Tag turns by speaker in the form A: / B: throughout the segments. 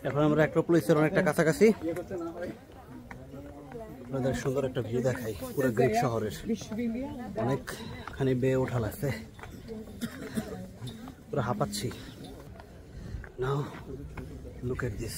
A: এখন আমরা অ্যাক্রোপোলিসের অনেকটা কাছাকাছি। আপনাদের সুন্দর একটা ভিউ দেখাই পুরো গ্রিক শহরের। অনেকখানি বেয়ে ওঠা লাগছে, পুরো হাঁপাচ্ছি। নাও লুক এট দিস।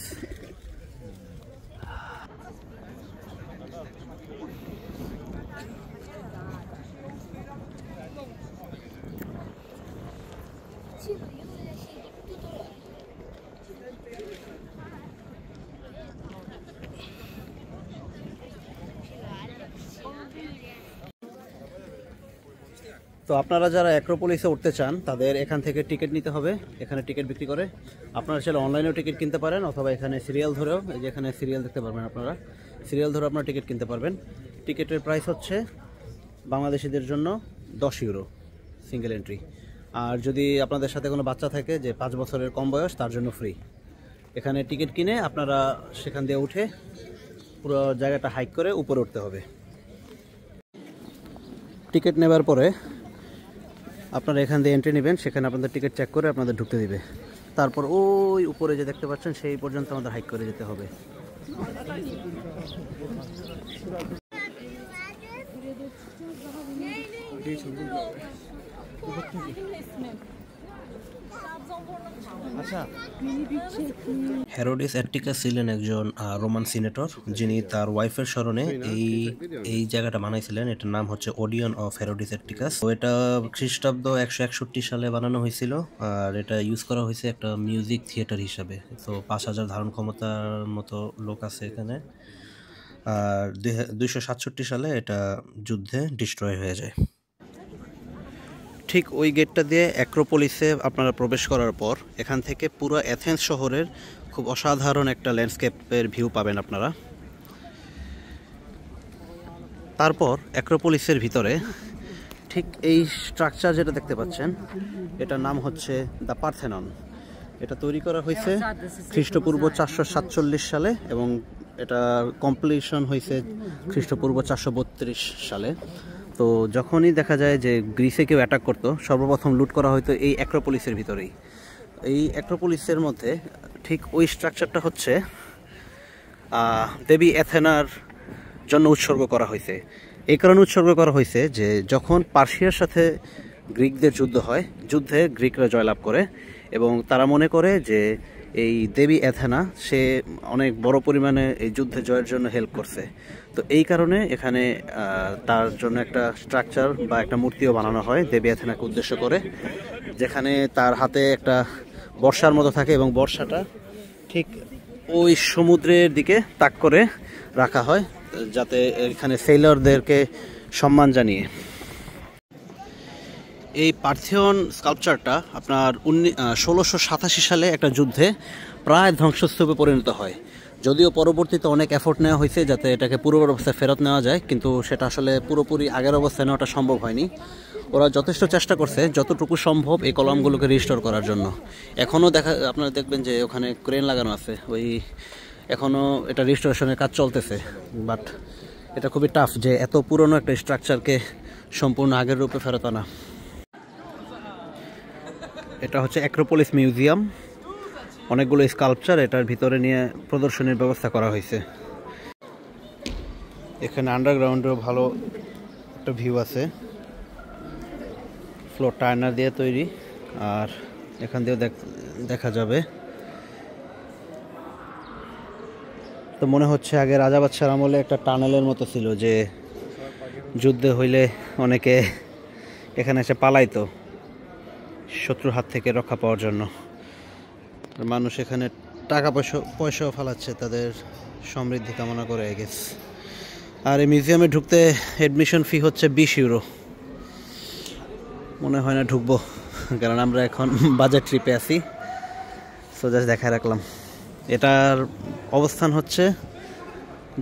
A: তো আপনারা যারা অ্যাক্রোপোলিসে উঠতে চান তাদের এখান থেকে টিকিট নিতে হবে। এখানে টিকিট বিক্রি করে, আপনারা চাইলে অনলাইনেও টিকিট কিনতে পারেন, অথবা এখানে সিরিয়াল ধরেও, এই যে এখানে সিরিয়াল দেখতে পারবেন, আপনারা সিরিয়াল ধরে আপনারা টিকিট কিনতে পারবেন। টিকিটের প্রাইস হচ্ছে বাংলাদেশিদের জন্য 10 ইউরো সিঙ্গেল এন্ট্রি। আর যদি আপনাদের সাথে কোনো বাচ্চা থাকে যে 5 বছরের কম বয়স, তার জন্য ফ্রি। এখানে টিকিট কিনে আপনারা সেখান দিয়ে উঠে পুরো জায়গাটা হাইক করে উপরে উঠতে হবে। টিকিট নেবার পরে আপনারা এখান দিয়ে এন্ট্রি নেবেন, সেখানে আপনাদের টিকিট চেক করে আপনাদের ঢুকতে দিবে। তারপর ওই উপরে যে দেখতে পাচ্ছেন সেই পর্যন্ত আমাদের হাইক করে যেতে হবে। হেরোডিস অ্যাটিকাস ছিলেন একজন রোমান সিনেটর, যিনি তার ওয়াইফের স্মরণে এই জায়গাটা বানাইছিলেন। এটার নাম হচ্ছে ওডিয়ন অফ হেরোডিস অ্যাটিকাস। তো এটা খ্রিস্টাব্দ 161 সালে বানানো হয়েছিল, আর এটা ইউজ করা হয়েছে একটা মিউজিক থিয়েটার হিসাবে। তো 5000 ধারণ ক্ষমতার মতো লোক আছে এখানে। আর 267 সালে এটা যুদ্ধে ডিস্ট্রয় হয়ে যায়। ঠিক ওই গেটটা দিয়ে অ্যাক্রোপোলিসে আপনারা প্রবেশ করার পর এখান থেকে পুরো অ্যাথেন্স শহরের খুব অসাধারণ একটা ল্যান্ডস্কেপের ভিউ পাবেন আপনারা। তারপর অ্যাক্রোপোলিসের ভিতরে ঠিক এই স্ট্রাকচার যেটা দেখতে পাচ্ছেন, এটার নাম হচ্ছে দ্য পার্থেনন। এটা তৈরি করা হয়েছে খ্রিস্টপূর্ব 447 সালে এবং এটা কমপ্লিশন হয়েছে খ্রিস্টপূর্ব 432 সালে। তো যখনই দেখা যায় যে গ্রিসে কেউ অ্যাটাক করতো, সর্বপ্রথম লুট করা হয়তো এই অ্যাক্রোপোলিসের ভিতরেই। এই অ্যাক্রোপোলিসের মধ্যে ঠিক ওই স্ট্রাকচারটা হচ্ছে দেবী অ্যাথেনার জন্য উৎসর্গ করা হয়েছে। এই কারণে উৎসর্গ করা হয়েছে যে যখন পার্সিয়ার সাথে গ্রিকদের যুদ্ধ হয়, যুদ্ধে গ্রিকরা জয়লাভ করে এবং তারা মনে করে যে এই দেবী অ্যাথেনা সে অনেক বড় পরিমাণে এই যুদ্ধে জয়ের জন্য হেল্প করছে। তো এই কারণে এখানে তার জন্য একটা স্ট্রাকচার বা একটা মূর্তিও বানানো হয় দেবী অ্যাথেনাকে উদ্দেশ্য করে, যেখানে তার হাতে একটা বর্ষার মতো থাকে এবং বর্ষাটা ঠিক ওই সমুদ্রের দিকে তাক করে রাখা হয়, যাতে এখানে সেলরদেরকে সম্মান জানিয়ে। এই পার্থেয়ন স্কাল্পচারটা আপনার 1687 সালে একটা যুদ্ধে প্রায় ধ্বংসস্তূপে পরিণত হয়। যদিও পরবর্তীতে অনেক এফোর্ট নেওয়া হয়েছে যাতে এটাকে পূর্বের অবস্থায় ফেরত নেওয়া যায়, কিন্তু সেটা আসলে পুরোপুরি আগের অবস্থায় নেওয়াটা সম্ভব হয়নি। ওরা যথেষ্ট চেষ্টা করছে যতটুকু সম্ভব এই কলামগুলোকে রিস্টোর করার জন্য। এখনও আপনারা দেখবেন যে ওখানে ক্রেন লাগানো আছে, ওই এখনও এটা রিস্টোরেশনের কাজ চলতেছে। বাট এটা খুবই টাফ যে এত পুরনো একটা স্ট্রাকচারকে সম্পূর্ণ আগের রূপে ফেরত আনা। এটা হচ্ছে অ্যাক্রোপোলিস মিউজিয়াম, অনেকগুলো স্কাল্পচার এটার ভিতরে নিয়ে প্রদর্শনীর ব্যবস্থা করা হয়েছে। এখানে আন্ডারগ্রাউন্ডেও ভালো একটা ভিউ আছে, ফ্লোর টার্নার দিয়ে তৈরি, আর এখান দিয়েও দেখা যাবে। তো মনে হচ্ছে আগে রাজা বাদশার আমলে একটা টানেলের মতো ছিল, যে যুদ্ধে হইলে অনেকে এখানে এসে পালাইতো শত্রুর হাত থেকে রক্ষা পাওয়ার জন্য। মানুষ এখানে টাকা পয়সাও ফালাচ্ছে তাদের সমৃদ্ধি কামনা করে আই গেস। আর এই মিউজিয়ামে ঢুকতে অ্যাডমিশন ফি হচ্ছে 20 ইউরো। মনে হয় না ঢুকবো, কারণ আমরা এখন বাজেট ট্রিপে আছি। সো জাস্ট দেখায় রাখলাম। এটার অবস্থান হচ্ছে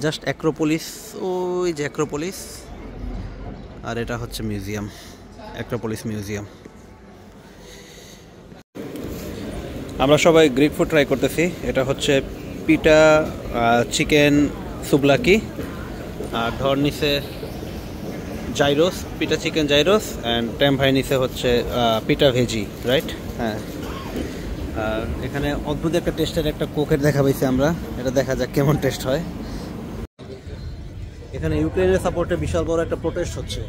A: জাস্ট অ্যাক্রোপোলিস, ওই যে অ্যাক্রোপোলিস, আর এটা হচ্ছে মিউজিয়াম, অ্যাক্রোপোলিস মিউজিয়াম। আমরা সবাই গ্রিক ফুড ট্রাই করতেছি। এটা হচ্ছে পিটা চিকেন সুবলাকি, আর ধর নিচে জাইরোস, পিটা চিকেন জাইরোস, অ্যান্ড টেম ভাই নিচে হচ্ছে পিটা ভেজি, রাইট? হ্যাঁ, আর এখানে অদ্ভুত একটা টেস্টের একটা কোকের দেখা পাইছি আমরা, এটা দেখা যাক কেমন টেস্ট হয়। এখানে ইউক্রেনের সাপোর্টে বিশাল বড় একটা প্রোটেস্ট হচ্ছে,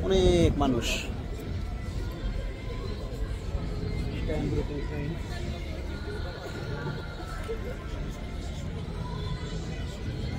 A: অনেক মানুষ।